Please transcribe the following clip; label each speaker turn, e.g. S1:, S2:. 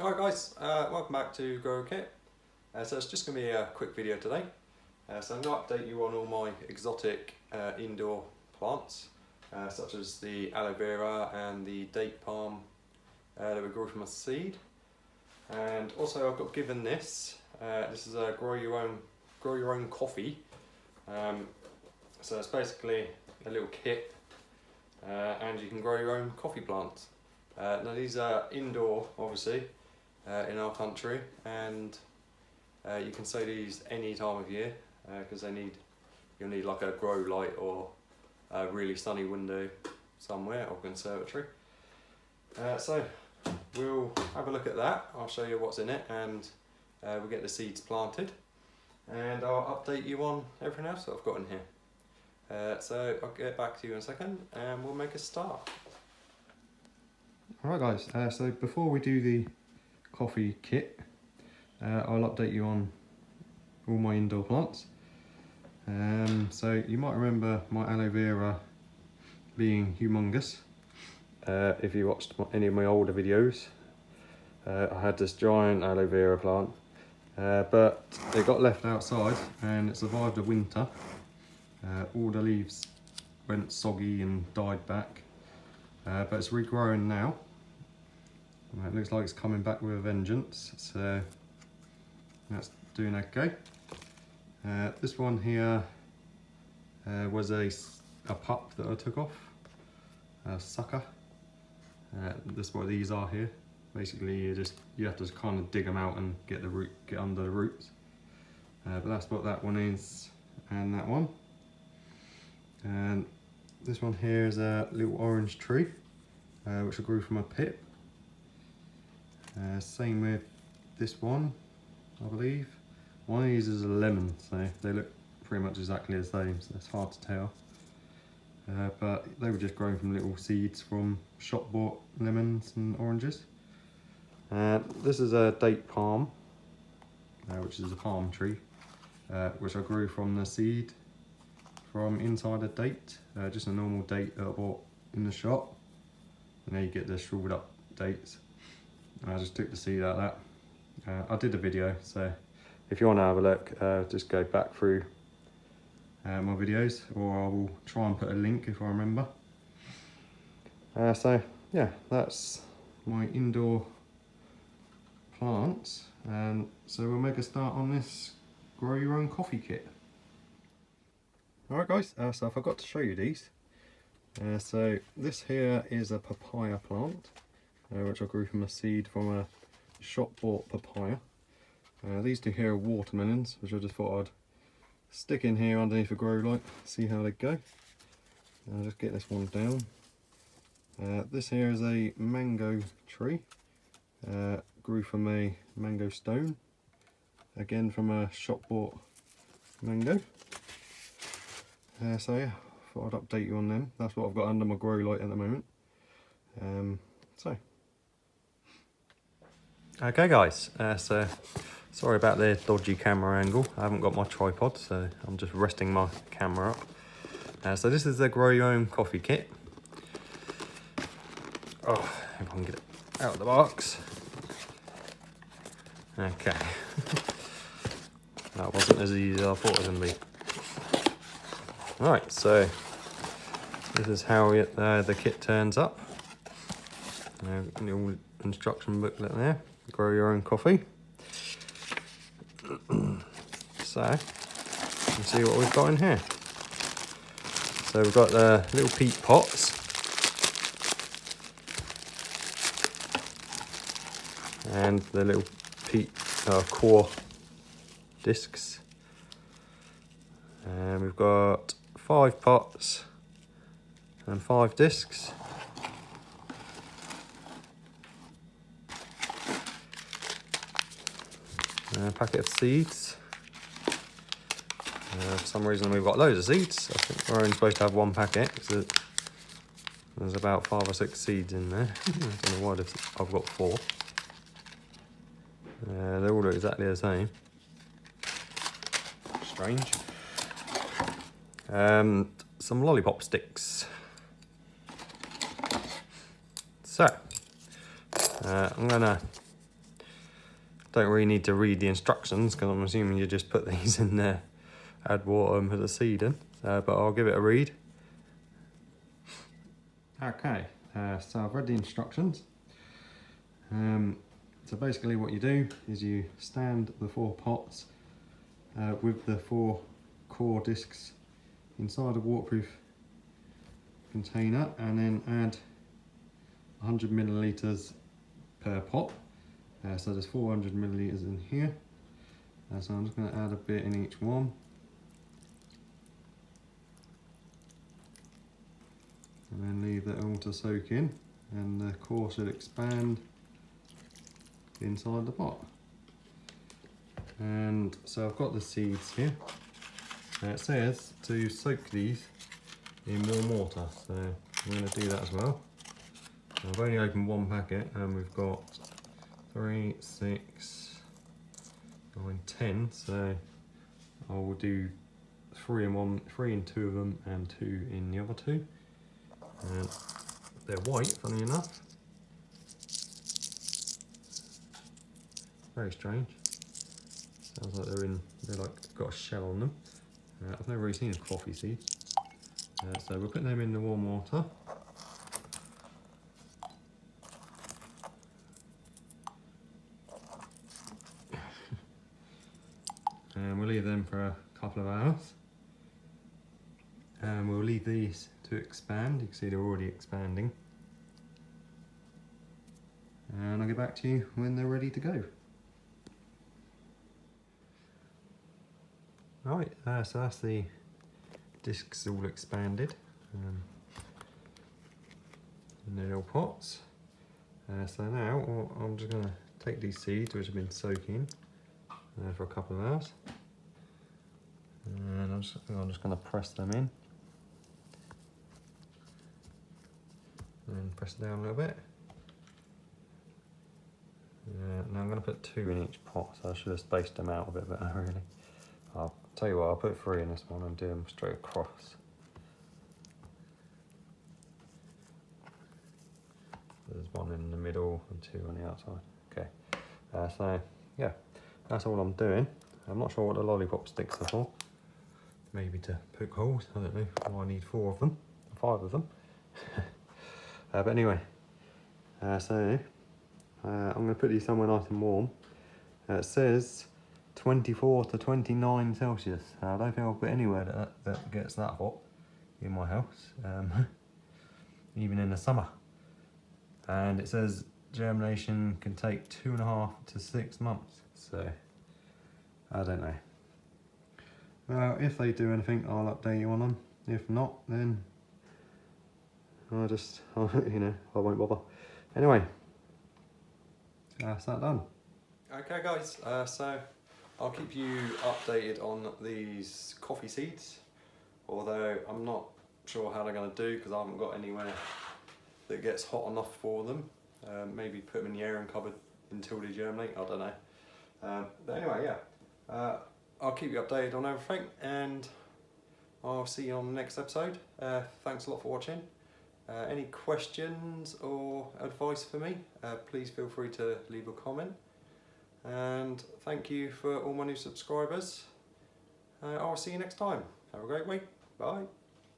S1: Alright guys, welcome back to Grow Kit. So it's just going to be a quick video today. So I'm going to update you on all my exotic indoor plants, such as the aloe vera and the date palm that we grew from a seed. And also I've got given this. This is a grow your own coffee. So it's basically a little kit, and you can grow your own coffee plants. Now these are indoor, obviously. In our country, and you can sow these any time of year because you'll need like a grow light or a really sunny window somewhere or conservatory. So we'll have a look at that. I'll show you what's in it, and we'll get the seeds planted, and I'll update you on everything else that I've got in here. So I'll get back to you in a second and we'll make a start.
S2: Alright guys, so before we do the coffee kit, I'll update you on all my indoor plants. So you might remember my aloe vera being humongous. If you watched any of my older videos, I had this giant aloe vera plant, but it got left outside and it survived the winter. All the leaves went soggy and died back, but it's regrowing now. It looks like it's coming back with a vengeance, so that's doing okay. This one here was a pup that I took off, a sucker. That's what these are here. Basically, you have to just kind of dig them out and get under the roots. But that's what that one is, and that one. And this one here is a little orange tree, which I grew from a pip. Same with this one, I believe. One of these is a lemon, so they look pretty much exactly the same, so it's hard to tell. But they were just grown from little seeds from shop bought lemons and oranges. This is a date palm, which is a palm tree, which I grew from the seed from inside a date, just a normal date that I bought in the shop. And there you get the shriveled up dates. I just took the seed out of that. I did a video, so if you want to have a look, just go back through my videos, or I will try and put a link if I remember. So yeah, that's my indoor plants, and so we'll make a start on this grow your own coffee kit. Alright guys, so I forgot to show you these. So this here is a papaya plant, which I grew from a seed from a shop bought papaya. These two here are watermelons, which I just thought I'd stick in here underneath a grow light, see how they go. I'll just get this one down. This here is a mango tree, grew from a mango stone, again from a shop bought mango. So yeah, thought I'd update you on them. That's what I've got under my grow light at the moment.
S1: Okay guys, so sorry about the dodgy camera angle. I haven't got my tripod, so I'm just resting my camera up. So this is the grow your own coffee kit. Oh, if I can get it out of the box. Okay. That wasn't as easy as I thought it was going to be. Right, so this is how the kit turns up. Little instruction booklet there. Grow your own coffee. So, let's see what we've got in here. So we've got the little peat pots. And the little peat core discs. And we've got 5 pots and 5 discs. A packet of seeds. For some reason we've got loads of seeds. I think we're only supposed to have 1 packet because there's about 5 or 6 seeds in there. I don't know why I've got 4. They all look exactly the same. Strange. Some lollipop sticks. So I'm gonna
S2: don't really need to read the instructions because I'm assuming you just put these in there, add water and put the seed in, but I'll give it a read. Okay, so I've read the instructions. So basically what you do is you stand the 4 pots with the 4 core discs inside a waterproof container, and then add 100 millilitres per pot. So there's 400 millilitres in here. So I'm just going to add a bit in each one. And then leave that all to soak in, and the core should expand inside the pot. And so I've got the seeds here. It says to soak these in warm water, so I'm going to do that as well. I've only opened 1 packet and we've got 3, 6, 9, 10, so I will do 3 in 2 of them and 2 in the other 2. And they're white, funny enough. Very strange. Sounds like they're like got a shell on them. I've never really seen a coffee seed. So we'll put them in the warm water. And we'll leave them for a couple of hours. And we'll leave these to expand. You can see they're already expanding. And I'll get back to you when they're ready to go. Right, so that's the discs all expanded in their little pots. So now I'm just going to take these seeds which have been soaking for a couple of hours, and I'm just going to press them in and press it down a little bit. Now I'm going to put 2 in each pot, so I should have spaced them out a bit better really. I'll tell you what, I'll put 3 in this one and do them straight across. There's 1 in the middle and 2 on the outside. Okay, so yeah, that's all I'm doing. I'm not sure what the lollipop sticks are for. Maybe to poke holes, I don't know why I need 4 of them, 5 of them. But anyway, so I'm going to put these somewhere nice and warm. It says 24 to 29 Celsius. I don't think I'll put anywhere that gets that hot in my house, even in the summer. And it says germination can take 2.5 to 6 months. So I don't know. Well, if they do anything, I'll update you on them. If not, then I won't bother. Anyway, that's that done.
S1: Okay guys, so I'll keep you updated on these coffee seeds, although I'm not sure how they're going to do because I haven't got anywhere that gets hot enough for them. Maybe put them in the airing cupboard until they germinate, I don't know. But anyway, yeah, I'll keep you updated on everything, and I'll see you on the next episode. Thanks a lot for watching. Any questions or advice for me, please feel free to leave a comment. And thank you for all my new subscribers. I'll see you next time. Have a great week. Bye.